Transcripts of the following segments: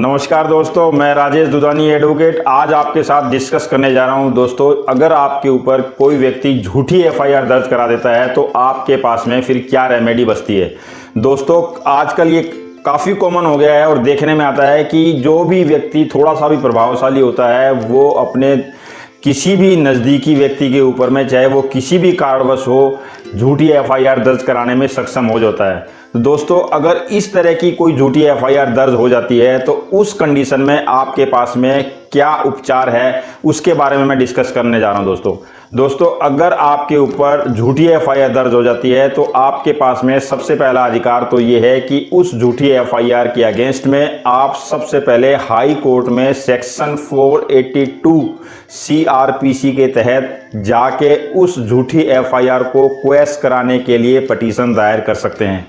नमस्कार दोस्तों, मैं राजेश दुधानी एडवोकेट आज आपके साथ डिस्कस करने जा रहा हूं। दोस्तों, अगर आपके ऊपर कोई व्यक्ति झूठी एफआईआर दर्ज करा देता है तो आपके पास में फिर क्या रेमेडी बचती है। दोस्तों, आजकल ये काफ़ी कॉमन हो गया है और देखने में आता है कि जो भी व्यक्ति थोड़ा सा भी प्रभावशाली होता है वो अपने किसी भी नज़दीकी व्यक्ति के ऊपर में, चाहे वो किसी भी कारणवश हो, झूठी एफआईआर दर्ज कराने में सक्षम हो जाता है। तो दोस्तों, अगर इस तरह की कोई झूठी एफआईआर दर्ज हो जाती है तो उस कंडीशन में आपके पास में क्या उपचार है, उसके बारे में मैं डिस्कस करने जा रहा हूं। दोस्तों, अगर आपके ऊपर झूठी एफआईआर दर्ज हो जाती है तो आपके पास में सबसे पहला अधिकार तो ये है कि उस झूठी एफआईआर के अगेंस्ट में आप सबसे पहले हाई कोर्ट में सेक्शन 482 सीआरपीसी के तहत जाके उस झूठी एफआईआर को क्वैश कराने के लिए पिटीशन दायर कर सकते हैं।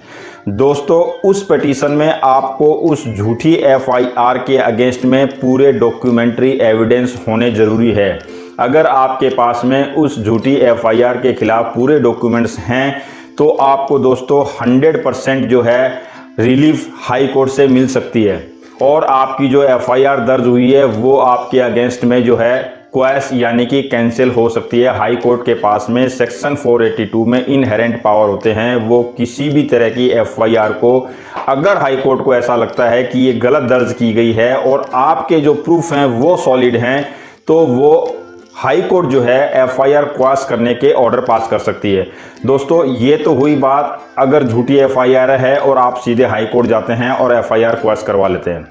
दोस्तों, उस पिटीशन में आपको उस झूठी एफआईआर के अगेंस्ट में पूरे डॉक्यूमेंट्री एविडेंस होने जरूरी है। अगर आपके पास में उस झूठी एफआईआर के खिलाफ पूरे डॉक्यूमेंट्स हैं तो आपको दोस्तों 100% जो है रिलीफ हाई कोर्ट से मिल सकती है और आपकी जो एफआईआर दर्ज हुई है वो आपके अगेंस्ट में जो है क्वैश यानी कि कैंसिल हो सकती है। हाई कोर्ट के पास में सेक्शन 482 में इनहेरेंट पावर होते हैं। वो किसी भी तरह की एफआईआर को, अगर हाई कोर्ट को ऐसा लगता है कि ये गलत दर्ज की गई है और आपके जो प्रूफ हैं वो सॉलिड हैं, तो वो हाई कोर्ट जो है एफआईआर क्वैश करने के ऑर्डर पास कर सकती है। दोस्तों, ये तो हुई बात अगर झूठी एफआईआर है और आप सीधे हाई कोर्ट जाते हैं और एफआईआर क्वैश करवा लेते हैं।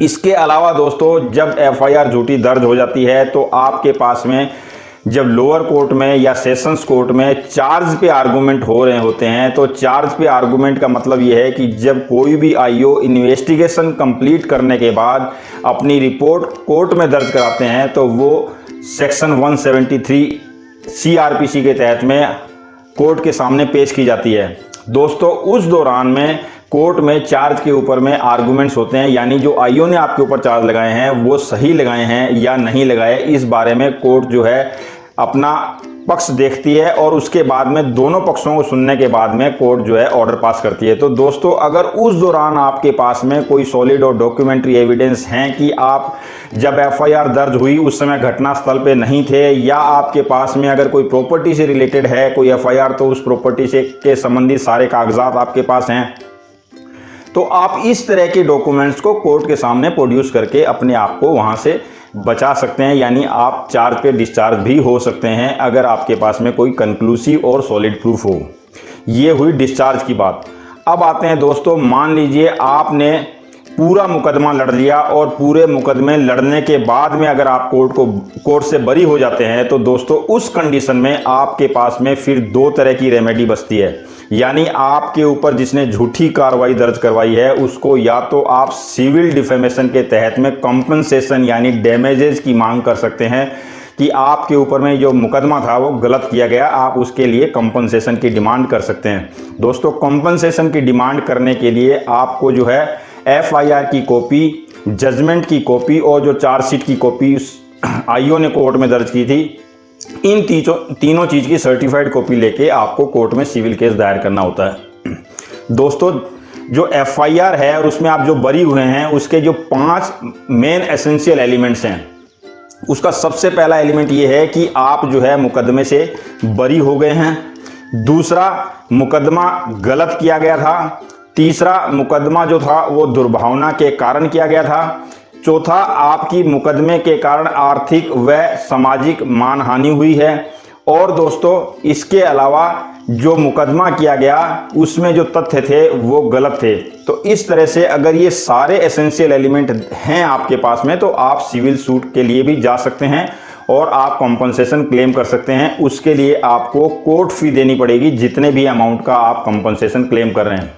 इसके अलावा दोस्तों, जब एफआईआर झूठी दर्ज हो जाती है तो आपके पास में जब लोअर कोर्ट में या सेशंस कोर्ट में चार्ज पे आर्गूमेंट हो रहे होते हैं, तो चार्ज पे आर्गूमेंट का मतलब यह है कि जब कोई भी आईओ इन्वेस्टिगेशन कंप्लीट करने के बाद अपनी रिपोर्ट कोर्ट में दर्ज कराते हैं तो वो सेक्शन 173 सीआरपीसी के तहत में कोर्ट के सामने पेश की जाती है। दोस्तों, उस दौरान में कोर्ट में चार्ज के ऊपर में आर्गुमेंट्स होते हैं, यानी जो आईओ ने आपके ऊपर चार्ज लगाए हैं वो सही लगाए हैं या नहीं लगाए, इस बारे में कोर्ट जो है अपना पक्ष देखती है और उसके बाद में दोनों पक्षों को सुनने के बाद में कोर्ट जो है ऑर्डर पास करती है। तो दोस्तों, अगर उस दौरान आपके पास में कोई सॉलिड और डॉक्यूमेंट्री एविडेंस हैं कि आप जब एफआईआर दर्ज हुई उस समय घटनास्थल पे नहीं थे, या आपके पास में अगर कोई प्रॉपर्टी से रिलेटेड है कोई एफआईआर, तो उस प्रॉपर्टी से के संबंधित सारे कागजात आपके पास हैं, तो आप इस तरह के डॉक्यूमेंट्स को कोर्ट के सामने प्रोड्यूस करके अपने आप को वहां से बचा सकते हैं, यानी आप चार्ज पे डिस्चार्ज भी हो सकते हैं अगर आपके पास में कोई कंक्लूसिव और सॉलिड प्रूफ हो। ये हुई डिस्चार्ज की बात। अब आते हैं दोस्तों, मान लीजिए आपने पूरा मुकदमा लड़ लिया और पूरे मुकदमे लड़ने के बाद में अगर आप कोर्ट से बरी हो जाते हैं, तो दोस्तों उस कंडीशन में आपके पास में फिर दो तरह की रेमेडी बचती है। यानी आपके ऊपर जिसने झूठी कार्रवाई दर्ज करवाई है उसको या तो आप सिविल डिफेमेशन के तहत में कंपनसेशन यानी डैमेजेस की मांग कर सकते हैं कि आपके ऊपर में जो मुकदमा था वो गलत किया गया, आप उसके लिए कंपनसेशन की डिमांड कर सकते हैं। दोस्तों, कंपनसेशन की डिमांड करने के लिए आपको जो है एफआईआर की कॉपी, जजमेंट की कॉपी और जो चार्जशीट की कॉपी आईओ ने कोर्ट में दर्ज की थी, इन तीनों चीज की सर्टिफाइड कॉपी लेके आपको कोर्ट में सिविल केस दायर करना होता है। दोस्तों, जो एफआईआर है और उसमें आप जो बरी हुए हैं उसके जो 5 मेन एसेंशियल एलिमेंट्स हैं, उसका सबसे पहला एलिमेंट ये है कि आप जो है मुकदमे से बरी हो गए हैं। दूसरा, मुकदमा गलत किया गया था। तीसरा, मुकदमा जो था वो दुर्भावना के कारण किया गया था। चौथा, आपकी मुकदमे के कारण आर्थिक व सामाजिक मानहानि हुई है। और दोस्तों, इसके अलावा जो मुकदमा किया गया उसमें जो तथ्य थे वो गलत थे। तो इस तरह से अगर ये सारे एसेंशियल एलिमेंट हैं आपके पास में, तो आप सिविल सूट के लिए भी जा सकते हैं और आप कॉम्पनसेशन क्लेम कर सकते हैं। उसके लिए आपको कोर्ट फी देनी पड़ेगी जितने भी अमाउंट का आप कॉम्पनसेशन क्लेम कर रहे हैं।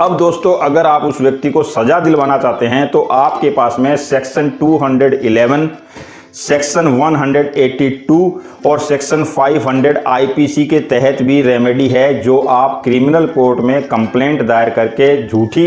अब दोस्तों, अगर आप उस व्यक्ति को सजा दिलवाना चाहते हैं तो आपके पास में सेक्शन 211, सेक्शन 182 और सेक्शन 500 आईपीसी के तहत भी रेमेडी है, जो आप क्रिमिनल कोर्ट में कंप्लेंट दायर करके झूठी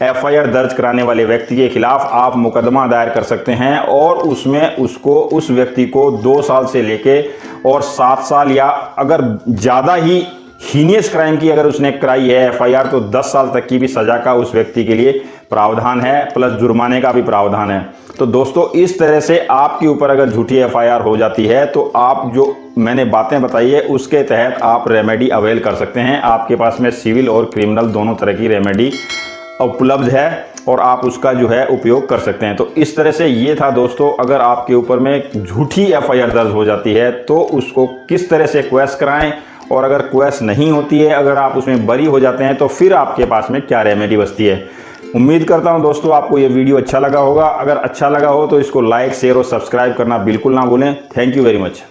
एफआईआर दर्ज कराने वाले व्यक्ति के खिलाफ आप मुकदमा दायर कर सकते हैं और उसमें उस व्यक्ति को 2 साल से लेके और 7 साल या अगर ज़्यादा ही हीनियस क्राइम की अगर उसने कराई है एफआईआर, तो 10 साल तक की भी सजा का उस व्यक्ति के लिए प्रावधान है, प्लस जुर्माने का भी प्रावधान है। तो दोस्तों इस तरह से आपके ऊपर अगर झूठी एफआईआर हो जाती है तो आप जो मैंने बातें बताई है उसके तहत आप रेमेडी अवेल कर सकते हैं। आपके पास में सिविल और क्रिमिनल दोनों तरह की रेमेडी उपलब्ध है और आप उसका जो है उपयोग कर सकते हैं। तो इस तरह से ये था दोस्तों, अगर आपके ऊपर में झूठी एफआईआर दर्ज हो जाती है तो उसको किस तरह से क्वेश कराएं, और अगर क्वेश नहीं होती है, अगर आप उसमें बरी हो जाते हैं तो फिर आपके पास में क्या रेमेडी बचती है। उम्मीद करता हूं दोस्तों आपको ये वीडियो अच्छा लगा होगा। अगर अच्छा लगा हो तो इसको लाइक, शेयर और सब्सक्राइब करना बिल्कुल ना भूलें। Thank you very much.